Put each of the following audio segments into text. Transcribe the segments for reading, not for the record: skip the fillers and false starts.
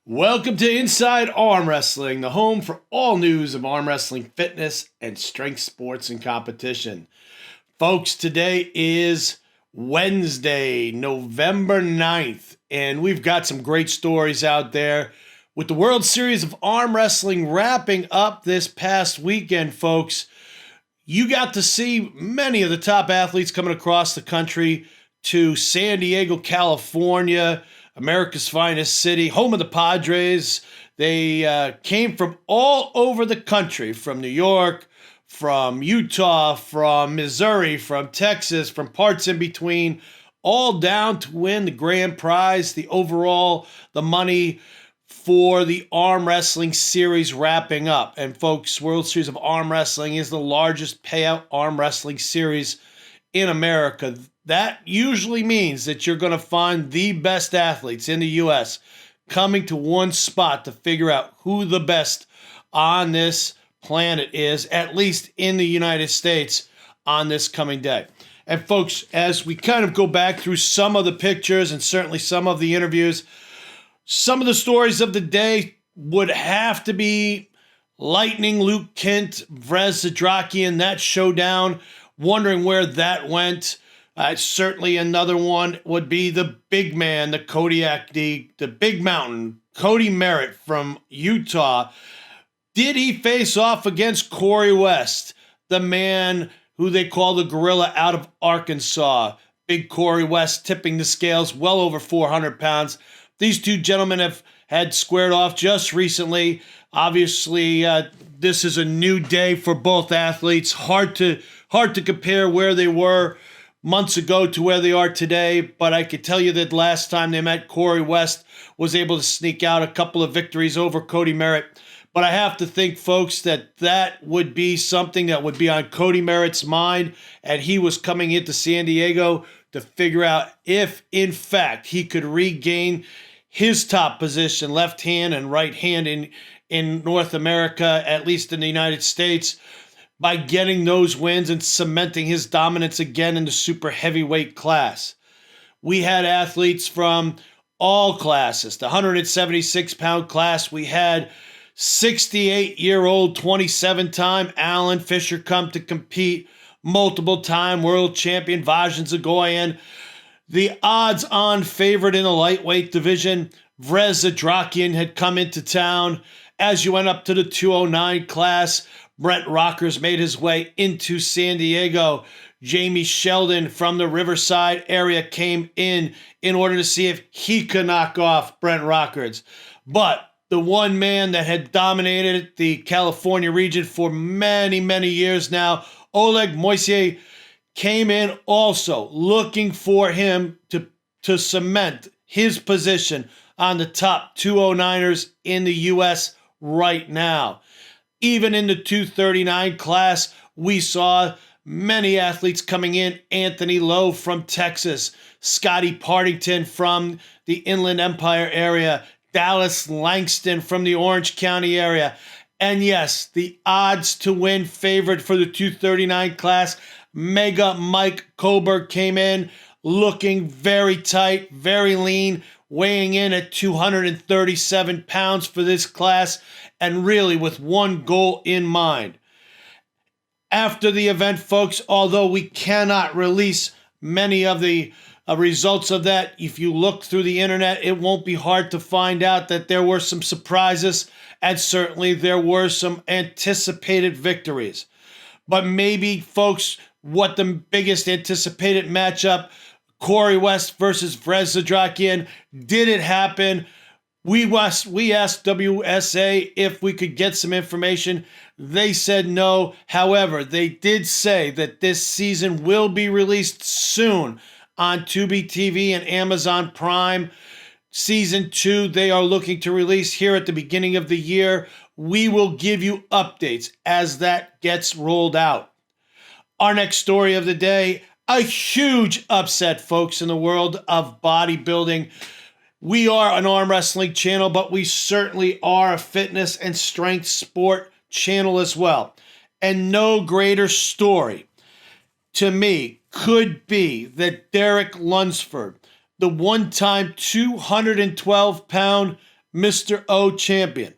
Welcome to Inside Arm Wrestling, the home for all news of arm wrestling fitness and strength sports and competition. Folks, today is Wednesday, November 9th, and we've got some great stories out there. With the World Series of Arm Wrestling wrapping up this past weekend, folks, you got to see many of the top athletes coming across the country to San Diego, California, America's finest city, home of the Padres. They came from all over the country, from New York, from Utah, from Missouri, from Texas, from parts in between, all down to win the grand prize, the money for the arm wrestling series wrapping up. And folks, World Series of Arm Wrestling is the largest payout arm wrestling series in America. That usually means that you're going to find the best athletes in the U.S. coming to one spot to figure out who the best on this planet is, at least in the United States, on this coming day. And folks, as we kind of go back through some of the pictures and certainly some of the interviews, some of the stories of the day would have to be Lightning Luke Kent, Vrez Zadrakian, that showdown, wondering where that went. Certainly another one would be the big man, the Kodiak, the big mountain, Cody Merritt from Utah. Did he face off against Corey West, the man who they call the gorilla out of Arkansas? Big Corey West tipping the scales well over 400 pounds. These two gentlemen have had squared off just recently. Obviously, this is a new day for both athletes. Hard to compare where they were months ago to where they are today, but I could tell you that last time they met, Corey West was able to sneak out a couple of victories over Cody Merritt. But I have to think, folks, that would be something that would be on Cody Merritt's mind, and he was coming into San Diego to figure out if, in fact, he could regain his top position, left hand and right hand in North America, at least in the United States, by getting those wins and cementing his dominance again in the super heavyweight class. We had athletes from all classes. The 176-pound class, we had 68-year-old, 27-time Alan Fisher come to compete, multiple-time world champion Vajan Zagoyan. The odds-on favorite in the lightweight division, Vrez Zadrakian, had come into town. As you went up to the 209 class, Brent Rockers made his way into San Diego. Jamie Sheldon from the Riverside area came in order to see if he could knock off Brent Rockers. But the one man that had dominated the California region for many, many years now, Oleg Moiseev, came in also looking for him to cement his position on the top 209ers in the U.S. right now. Even in the 239 class, we saw many athletes coming in. Anthony Lowe from Texas, Scotty Partington from the Inland Empire area, Dallas Langston from the Orange County area. And yes, the odds to win favorite for the 239 class, Mega Mike Koberg, came in looking very tight, very lean, weighing in at 237 pounds for this class, and really with one goal in mind. After the event, folks, although we cannot release many of the results of that, if you look through the internet, it won't be hard to find out that there were some surprises, and certainly there were some anticipated victories. But maybe, folks, what the biggest anticipated matchup, Corey West versus Vrez Zadrakian, did it happen? We asked WSA if we could get some information. They said no. However, they did say that this season will be released soon on Tubi TV and Amazon Prime. Season 2, they are looking to release here at the beginning of the year. We will give you updates as that gets rolled out. Our next story of the day, a huge upset, folks, in the world of bodybuilding. We are an arm wrestling channel, but we certainly are a fitness and strength sport channel as well. And no greater story to me could be that Derek Lunsford, the one-time 212-pound Mr. O champion.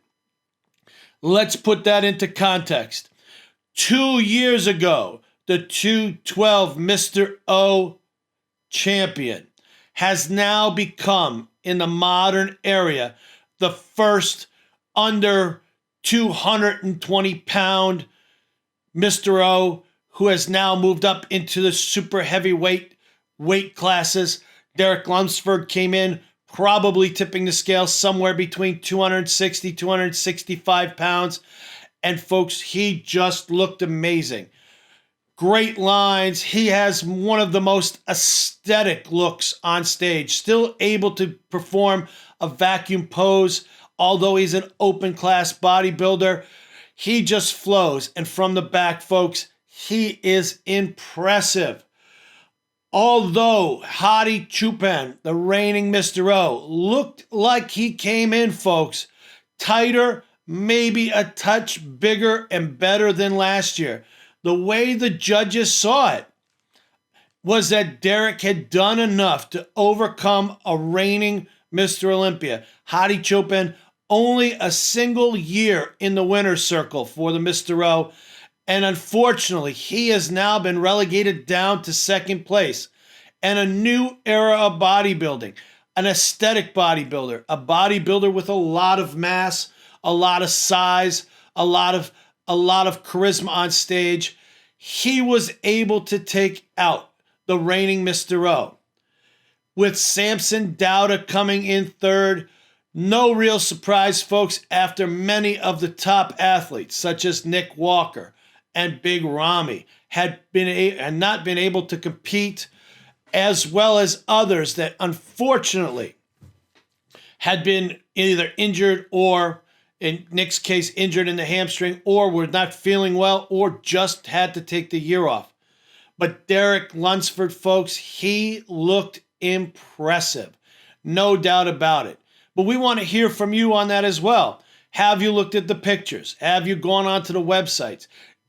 Let's put that into context. 2 years ago, the 212 Mr. O champion has now become, in the modern era, the first under 220-pound Mr. O, who has now moved up into the super heavyweight weight classes. Derek Lunsford came in, probably tipping the scale somewhere between 260, 265 pounds. And folks, he just looked amazing. Great lines. He has one of the most aesthetic looks on stage. Still able to perform a vacuum pose, although he's an open class bodybuilder. He just flows. And from the back, folks, he is impressive. Although Hadi Choopan, the reigning Mr. O, looked like he came in, folks, tighter, maybe a touch bigger and better than last year. The way the judges saw it was that Derek had done enough to overcome a reigning Mr. Olympia. Hadi Choopan, only a single year in the winner's circle for the Mr. O. And unfortunately, he has now been relegated down to second place. And a new era of bodybuilding, an aesthetic bodybuilder, a bodybuilder with a lot of mass, a lot of size, a lot of charisma on stage. He was able to take out the reigning Mr. O. With Samson Dowda coming in third, no real surprise, folks, after many of the top athletes, such as Nick Walker and Big Ramy, had not been able to compete, as well as others that unfortunately had been either injured or, in Nick's case, injured in the hamstring, or were not feeling well, or just had to take the year off. But Derek Lunsford, folks, he looked impressive. No doubt about it. But we want to hear from you on that as well. Have you looked at the pictures? Have you gone onto the websites?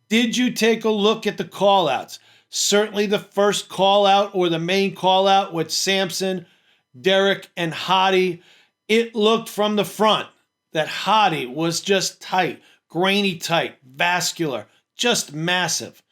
Did you take a look at the call-outs? Certainly the first call-out, or the main call-out, with Samson, Derek, and Hadi, it looked from the front that Hadi was just tight, grainy tight, vascular, just massive.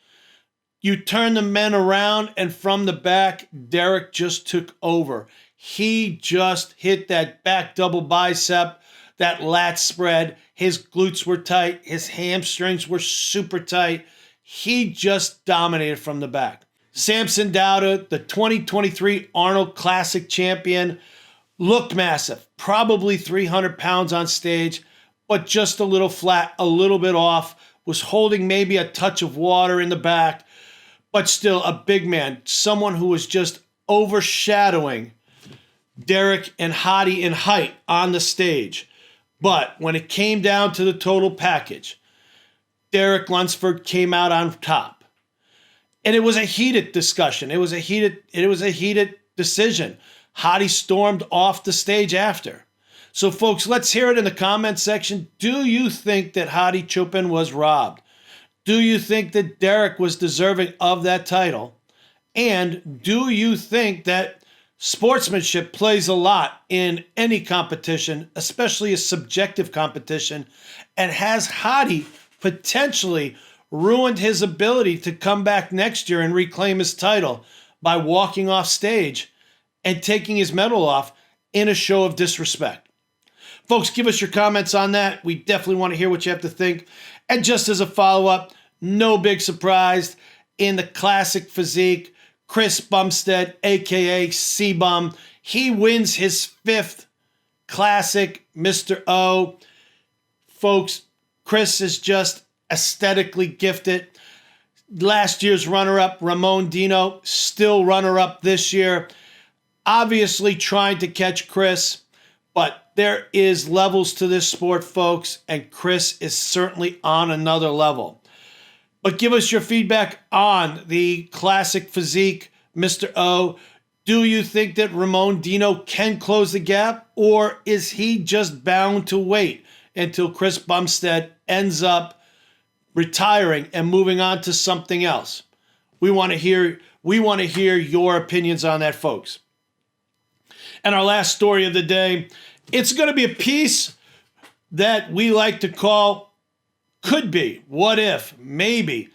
You turn the men around, and from the back, Derek just took over. He just hit that back double bicep, that lat spread. His glutes were tight. His hamstrings were super tight. He just dominated from the back. Samson Dowda, the 2023 Arnold Classic champion, looked massive. Probably 300 pounds on stage, but just a little flat, a little bit off. Was holding maybe a touch of water in the back, but still a big man. Someone who was just overshadowing Derek and Hadi in height on the stage. But when it came down to the total package, Derek Lunsford came out on top. And it was a heated discussion. It was a heated decision. Hadi stormed off the stage after. So folks, let's hear it in the comment section. Do you think that Hadi Choopan was robbed? Do you think that Derek was deserving of that title? And do you think that sportsmanship plays a lot in any competition, especially a subjective competition? And has Hadi potentially ruined his ability to come back next year and reclaim his title by walking off stage and taking his medal off in a show of disrespect? Folks, give us your comments on that. We definitely want to hear what you have to think. And just as a follow-up, no big surprise, in the classic physique, Chris Bumstead, a.k.a. C-Bum, he wins his 5th classic Mr. O. Folks, Chris is just aesthetically gifted. Last year's runner-up, Ramon Dino, still runner-up this year. Obviously trying to catch Chris, but there is levels to this sport, folks, and Chris is certainly on another level. But give us your feedback on the classic physique, Mr. O. Do you think that Ramon Dino can close the gap, or is he just bound to wait until Chris Bumstead ends up retiring and moving on to something else? We want to hear your opinions on that, folks. And our last story of the day It's going to be a piece that we like to call could be, what if, maybe.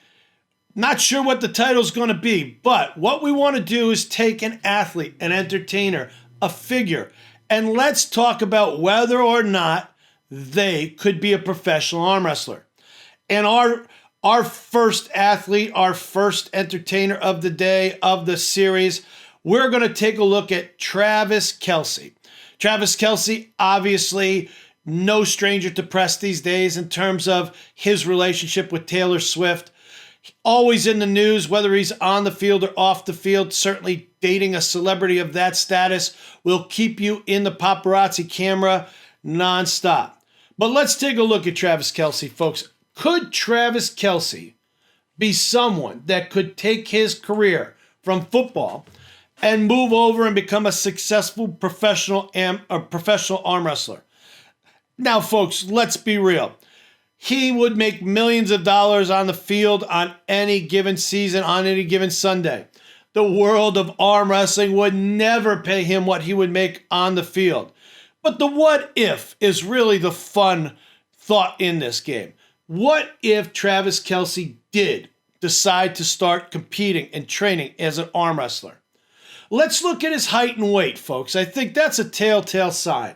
Not sure what the title's going to be, but what we want to do is take an athlete, an entertainer, a figure, and let's talk about whether or not they could be a professional arm wrestler. And our first athlete, our first entertainer of the day, of the series, we're going to take a look at Travis Kelce. Travis Kelce, obviously, no stranger to press these days in terms of his relationship with Taylor Swift. Always in the news, whether he's on the field or off the field. Certainly dating a celebrity of that status will keep you in the paparazzi camera nonstop. But let's take a look at Travis Kelce, folks. Could Travis Kelce be someone that could take his career from football and move over and become a successful professional arm wrestler? Now, folks, let's be real. He would make millions of dollars on the field on any given season, on any given Sunday. The world of arm wrestling would never pay him what he would make on the field. But the what if is really the fun thought in this game. What if Travis Kelce did decide to start competing and training as an arm wrestler? Let's look at his height and weight, folks. I think that's a telltale sign.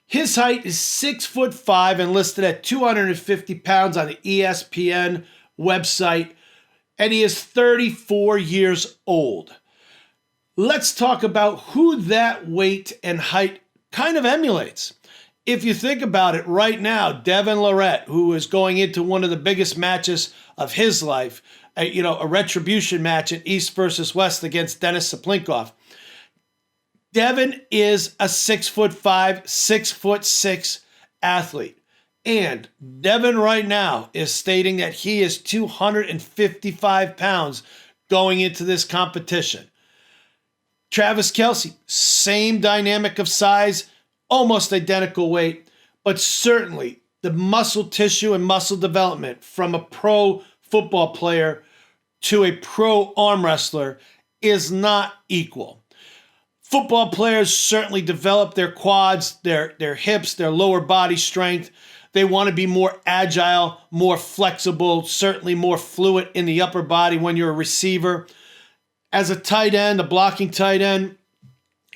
His height is 6'5" and listed at 250 pounds on the ESPN website, and he is 34 years old. Let's talk about who that weight and height kind of emulates. If you think about it right now, Devin Lorette, who is going into one of the biggest matches of his life, a retribution match at East versus West against Dennis Saplinkoff. Devin is a 6'5", 6'6" athlete. And Devin right now is stating that he is 255 pounds going into this competition. Travis Kelce, same dynamic of size, almost identical weight, but certainly the muscle tissue and muscle development from a pro football player to a pro arm wrestler is not equal. Football players certainly develop their quads, their hips, their lower body strength. They want to be more agile, more flexible, certainly more fluid in the upper body when you're a receiver. As a tight end, a blocking tight end,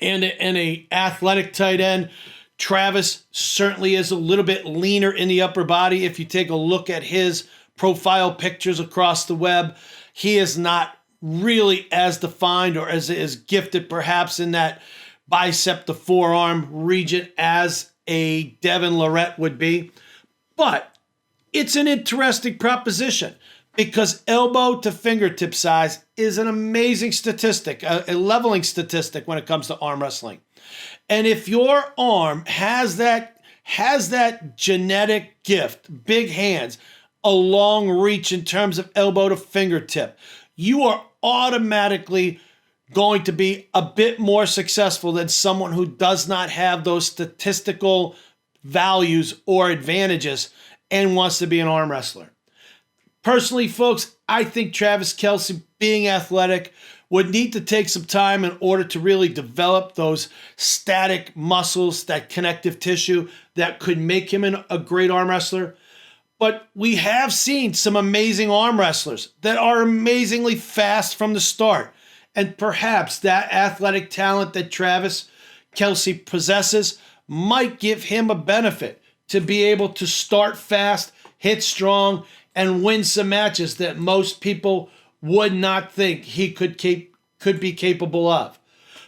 and a athletic tight end, Travis certainly is a little bit leaner in the upper body. If you take a look at his profile pictures across the web, he is not really as defined or as gifted perhaps in that bicep to forearm region as a Devin Lorette would be. But it's an interesting proposition because elbow to fingertip size is an amazing statistic, a leveling statistic when it comes to arm wrestling. And if your arm has that genetic gift, big hands, a long reach in terms of elbow to fingertip, you are automatically going to be a bit more successful than someone who does not have those statistical values or advantages and wants to be an arm wrestler. Personally, folks, I think Travis Kelce, being athletic, would need to take some time in order to really develop those static muscles, that connective tissue that could make him a great arm wrestler. But we have seen some amazing arm wrestlers that are amazingly fast from the start. And perhaps that athletic talent that Travis Kelce possesses might give him a benefit to be able to start fast, hit strong, and win some matches that most people would not think he could be capable of.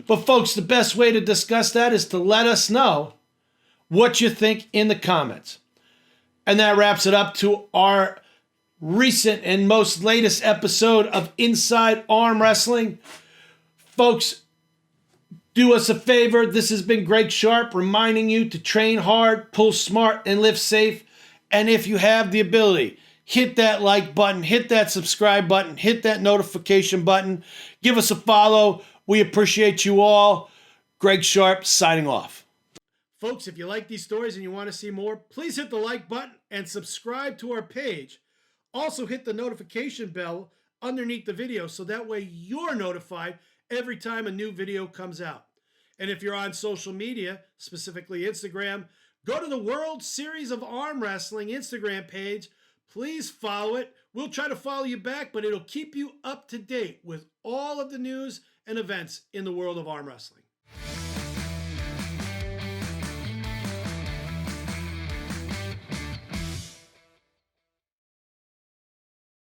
But folks, the best way to discuss that is to let us know what you think in the comments. And that wraps it up to our recent and most latest episode of Inside Arm Wrestling. Folks, do us a favor. This has been Greg Sharp reminding you to train hard, pull smart, and live safe. And if you have the ability, hit that like button, hit that subscribe button, hit that notification button. Give us a follow. We appreciate you all. Greg Sharp signing off. Folks, if you like these stories and you want to see more, please hit the like button and subscribe to our page. Also hit the notification bell underneath the video so that way you're notified every time a new video comes out. And if you're on social media, specifically Instagram, go to the World Series of Arm Wrestling Instagram page. Please follow it. We'll try to follow you back, but it'll keep you up to date with all of the news and events in the world of arm wrestling.